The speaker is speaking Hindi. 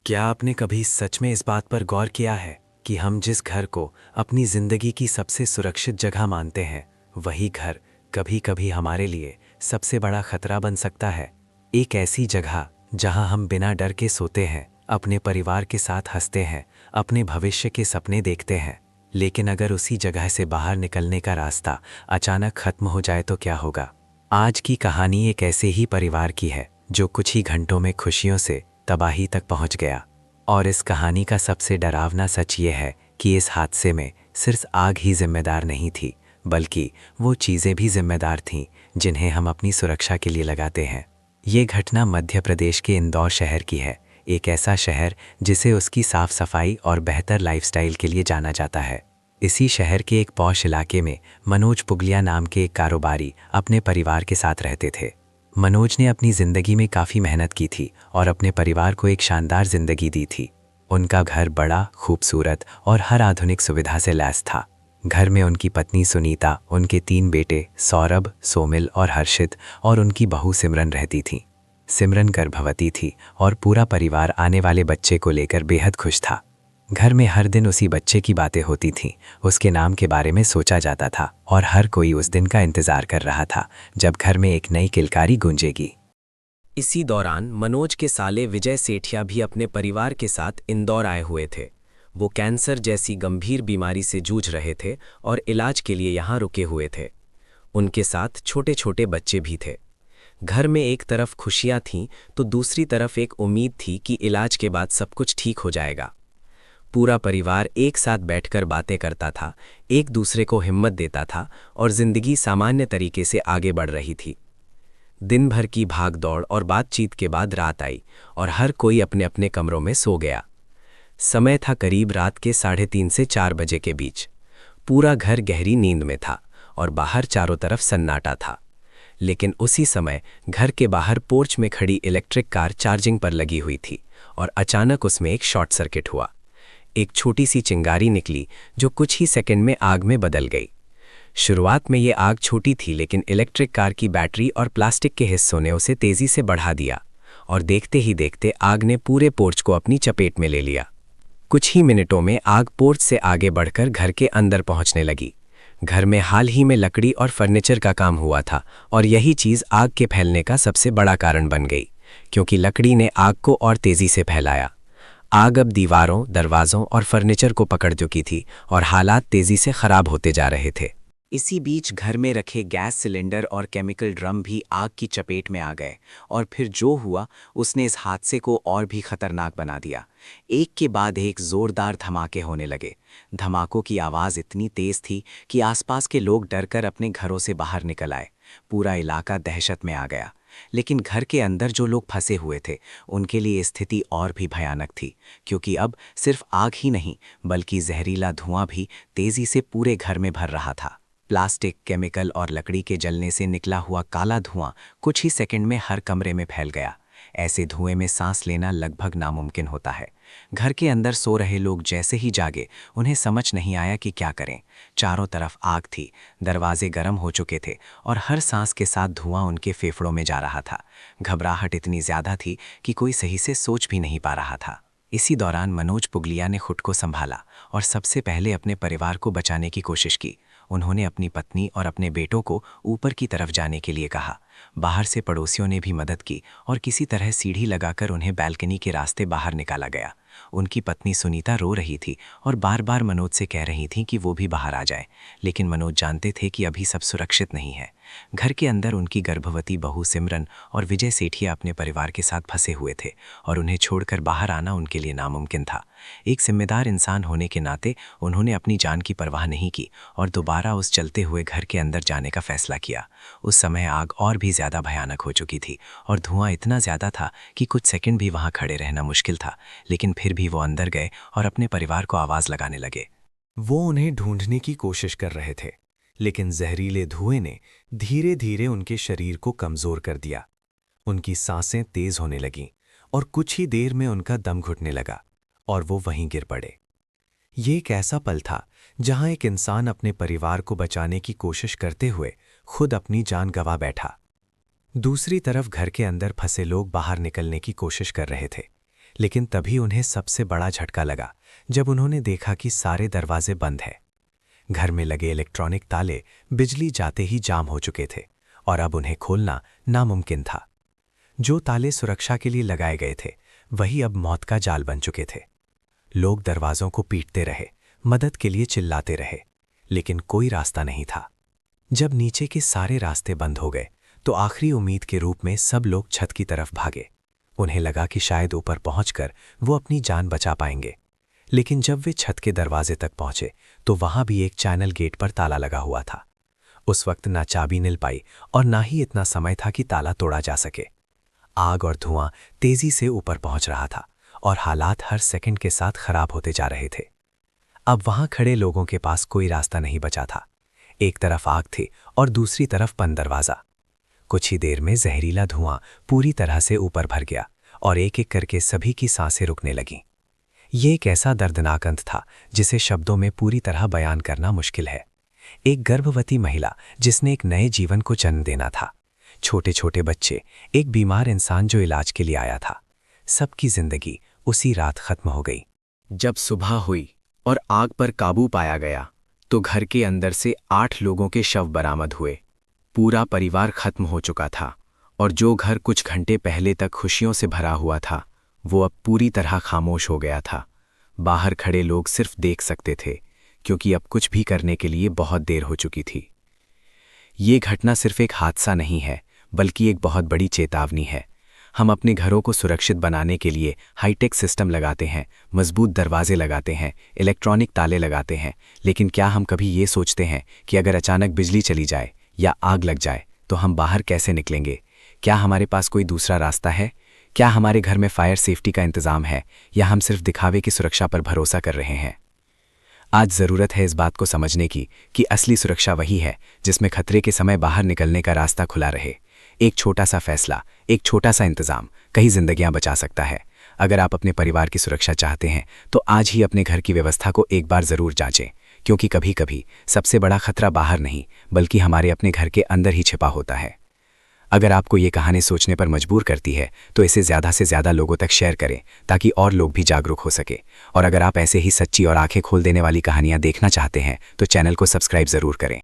क्या आपने कभी सच में इस बात पर गौर किया है कि हम जिस घर को अपनी जिंदगी की सबसे सुरक्षित जगह मानते हैं, वही घर कभी-कभी हमारे लिए सबसे बड़ा खतरा बन सकता है। एक ऐसी जगह जहां हम बिना डर के सोते हैं, अपने परिवार के साथ हंसते हैं, अपने भविष्य के सपने देखते हैं। लेकिन अगर उसी जगह से बाहर निकलने का रास्ता अचानक खत्म हो जाए तो क्या होगा? आज की कहानी एक ऐसे ही परिवार की है जो कुछ ही घंटों में खुशियों से तबाही तक पहुंच गया। और इस कहानी का सबसे डरावना सच ये है कि इस हादसे में सिर्फ आग ही जिम्मेदार नहीं थी, बल्कि वो चीज़ें भी जिम्मेदार थीं जिन्हें हम अपनी सुरक्षा के लिए लगाते हैं। ये घटना मध्य प्रदेश के इंदौर शहर की है, एक ऐसा शहर जिसे उसकी साफ सफाई और बेहतर लाइफस्टाइल के लिए जाना जाता है। इसी शहर के एक पॉश इलाके में मनोज पुगलिया नाम के एक कारोबारी अपने परिवार के साथ रहते थे। मनोज ने अपनी ज़िंदगी में काफ़ी मेहनत की थी और अपने परिवार को एक शानदार ज़िंदगी दी थी। उनका घर बड़ा, खूबसूरत और हर आधुनिक सुविधा से लैस था। घर में उनकी पत्नी सुनीता, उनके 3 बेटे सौरभ, सोमिल और हर्षित और उनकी बहू सिमरन रहती थीं। सिमरन गर्भवती थी और पूरा परिवार आने वाले बच्चे को लेकर बेहद खुश था। घर में हर दिन उसी बच्चे की बातें होती थीं, उसके नाम के बारे में सोचा जाता था और हर कोई उस दिन का इंतजार कर रहा था जब घर में एक नई किलकारी गूंजेगी। इसी दौरान मनोज के साले विजय सेठिया भी अपने परिवार के साथ इंदौर आए हुए थे। वो कैंसर जैसी गंभीर बीमारी से जूझ रहे थे और इलाज के लिए यहाँ रुके हुए थे। उनके साथ छोटे छोटे बच्चे भी थे। घर में एक तरफ खुशियाँ थीं तो दूसरी तरफ एक उम्मीद थी कि इलाज के बाद सब कुछ ठीक हो जाएगा। पूरा परिवार एक साथ बैठकर बातें करता था, एक दूसरे को हिम्मत देता था और जिंदगी सामान्य तरीके से आगे बढ़ रही थी। दिन भर की भागदौड़ और बातचीत के बाद रात आई और हर कोई अपने अपने कमरों में सो गया। समय था करीब रात के 3:30 से 4 बजे के बीच। पूरा घर गहरी नींद में था और बाहर चारों तरफ सन्नाटा था। लेकिन उसी समय घर के बाहर पोर्च में खड़ी इलेक्ट्रिक कार चार्जिंग पर लगी हुई थी और अचानक उसमें एक शॉर्ट सर्किट हुआ। एक छोटी सी चिंगारी निकली जो कुछ ही सेकंड में आग में बदल गई। शुरुआत में ये आग छोटी थी, लेकिन इलेक्ट्रिक कार की बैटरी और प्लास्टिक के हिस्सों ने उसे तेजी से बढ़ा दिया और देखते ही देखते आग ने पूरे पोर्च को अपनी चपेट में ले लिया। कुछ ही मिनटों में आग पोर्च से आगे बढ़कर घर के अंदर पहुंचने लगी। घर में हाल ही में लकड़ी और फर्नीचर का काम हुआ था और यही चीज़ आग के फैलने का सबसे बड़ा कारण बन गई, क्योंकि लकड़ी ने आग को और तेजी से फैलाया। आग अब दीवारों, दरवाज़ों और फर्नीचर को पकड़ चुकी थी और हालात तेज़ी से ख़राब होते जा रहे थे। इसी बीच घर में रखे गैस सिलेंडर और केमिकल ड्रम भी आग की चपेट में आ गए और फिर जो हुआ उसने इस हादसे को और भी खतरनाक बना दिया। एक के बाद एक जोरदार धमाके होने लगे। धमाकों की आवाज़ इतनी तेज़ थी कि आसपास के लोग डरकर अपने घरों से बाहर निकल आए। पूरा इलाका दहशत में आ गया। लेकिन घर के अंदर जो लोग फंसे हुए थे उनके लिए स्थिति और भी भयानक थी, क्योंकि अब सिर्फ आग ही नहीं बल्कि जहरीला धुआं भी तेज़ी से पूरे घर में भर रहा था। प्लास्टिक, केमिकल और लकड़ी के जलने से निकला हुआ काला धुआं कुछ ही सेकंड में हर कमरे में फैल गया। ऐसे धुएं में सांस लेना लगभग नामुमकिन होता है। घर के अंदर सो रहे लोग जैसे ही जागे, उन्हें समझ नहीं आया कि क्या करें। चारों तरफ आग थी, दरवाजे गर्म हो चुके थे और हर सांस के साथ धुआं उनके फेफड़ों में जा रहा था। घबराहट इतनी ज़्यादा थी कि कोई सही से सोच भी नहीं पा रहा था। इसी दौरान मनोज पुगलिया ने खुद को संभाला और सबसे पहले अपने परिवार को बचाने की कोशिश की। उन्होंने अपनी पत्नी और अपने बेटों को ऊपर की तरफ जाने के लिए कहा। बाहर से पड़ोसियों ने भी मदद की और किसी तरह सीढ़ी लगाकर उन्हें बैल्कनी के रास्ते बाहर निकाला गया। उनकी पत्नी सुनीता रो रही थी और बार बार मनोज से कह रही थी कि वो भी बाहर आ जाए, लेकिन मनोज जानते थे कि अभी सब सुरक्षित नहीं है। घर के अंदर उनकी गर्भवती बहू सिमरन और विजय सेठिया अपने परिवार के साथ फंसे हुए थे और उन्हें छोड़कर बाहर आना उनके लिए नामुमकिन था। एक जिम्मेदार इंसान होने के नाते उन्होंने अपनी जान की परवाह नहीं की और दोबारा उस चलते हुए घर के अंदर जाने का फैसला किया। उस समय आग और भी ज़्यादा भयानक हो चुकी थी और धुआं इतना ज़्यादा था कि कुछ सेकंड भी वहाँ खड़े रहना मुश्किल था, लेकिन फिर भी वो अंदर गए और अपने परिवार को आवाज़ लगाने लगे। वो उन्हें ढूंढने की कोशिश कर रहे थे, लेकिन जहरीले धुएं ने धीरे धीरे उनके शरीर को कमज़ोर कर दिया। उनकी सांसें तेज होने लगीं और कुछ ही देर में उनका दम घुटने लगा और वो वहीं गिर पड़े। ये एक ऐसा पल था जहां एक इंसान अपने परिवार को बचाने की कोशिश करते हुए खुद अपनी जान गंवा बैठा। दूसरी तरफ घर के अंदर फंसे लोग बाहर निकलने की कोशिश कर रहे थे, लेकिन तभी उन्हें सबसे बड़ा झटका लगा जब उन्होंने देखा कि सारे दरवाजे बंद हैं। घर में लगे इलेक्ट्रॉनिक ताले बिजली जाते ही जाम हो चुके थे और अब उन्हें खोलना नामुमकिन था। जो ताले सुरक्षा के लिए लगाए गए थे वही अब मौत का जाल बन चुके थे। लोग दरवाजों को पीटते रहे, मदद के लिए चिल्लाते रहे, लेकिन कोई रास्ता नहीं था। जब नीचे के सारे रास्ते बंद हो गए तो आखिरी उम्मीद के रूप में सब लोग छत की तरफ भागे। उन्हें लगा कि शायद ऊपर पहुंचकर वो अपनी जान बचा पाएंगे, लेकिन जब वे छत के दरवाजे तक पहुंचे तो वहां भी एक चैनल गेट पर ताला लगा हुआ था। उस वक्त ना चाबी मिल पाई और ना ही इतना समय था कि ताला तोड़ा जा सके। आग और धुआं तेजी से ऊपर पहुंच रहा था और हालात हर सेकंड के साथ खराब होते जा रहे थे। अब वहां खड़े लोगों के पास कोई रास्ता नहीं बचा था। एक तरफ आग थी और दूसरी तरफ बंद दरवाजा। कुछ ही देर में जहरीला धुआं पूरी तरह से ऊपर भर गया और एक एक करके सभी की सांसें रुकने लगीं। ये एक ऐसा दर्दनाक अंत था जिसे शब्दों में पूरी तरह बयान करना मुश्किल है। एक गर्भवती महिला जिसने एक नए जीवन को जन्म देना था, छोटे छोटे बच्चे, एक बीमार इंसान जो इलाज के लिए आया था, सबकी जिंदगी उसी रात खत्म हो गई। जब सुबह हुई और आग पर काबू पाया गया तो घर के अंदर से 8 लोगों के शव बरामद हुए। पूरा परिवार खत्म हो चुका था और जो घर कुछ घंटे पहले तक खुशियों से भरा हुआ था वो अब पूरी तरह खामोश हो गया था। बाहर खड़े लोग सिर्फ देख सकते थे क्योंकि अब कुछ भी करने के लिए बहुत देर हो चुकी थी। ये घटना सिर्फ एक हादसा नहीं है बल्कि एक बहुत बड़ी चेतावनी है। हम अपने घरों को सुरक्षित बनाने के लिए हाईटेक सिस्टम लगाते हैं, मजबूत दरवाजे लगाते हैं, इलेक्ट्रॉनिक ताले लगाते हैं, लेकिन क्या हम कभी ये सोचते हैं कि अगर अचानक बिजली चली जाए या आग लग जाए तो हम बाहर कैसे निकलेंगे? क्या हमारे पास कोई दूसरा रास्ता है? क्या हमारे घर में फायर सेफ्टी का इंतजाम है या हम सिर्फ दिखावे की सुरक्षा पर भरोसा कर रहे हैं? आज ज़रूरत है इस बात को समझने की कि असली सुरक्षा वही है जिसमें खतरे के समय बाहर निकलने का रास्ता खुला रहे। एक छोटा सा फैसला, एक छोटा सा इंतजाम कई जिंदगियां बचा सकता है। अगर आप अपने परिवार की सुरक्षा चाहते हैं तो आज ही अपने घर की व्यवस्था को एक बार ज़रूर जांचें, क्योंकि कभी कभी सबसे बड़ा खतरा बाहर नहीं बल्कि हमारे अपने घर के अंदर ही छिपा होता है। अगर आपको ये कहानी सोचने पर मजबूर करती है तो इसे ज़्यादा से ज़्यादा लोगों तक शेयर करें ताकि और लोग भी जागरूक हो सके। और अगर आप ऐसे ही सच्ची और आंखें खोल देने वाली कहानियां देखना चाहते हैं तो चैनल को सब्सक्राइब ज़रूर करें।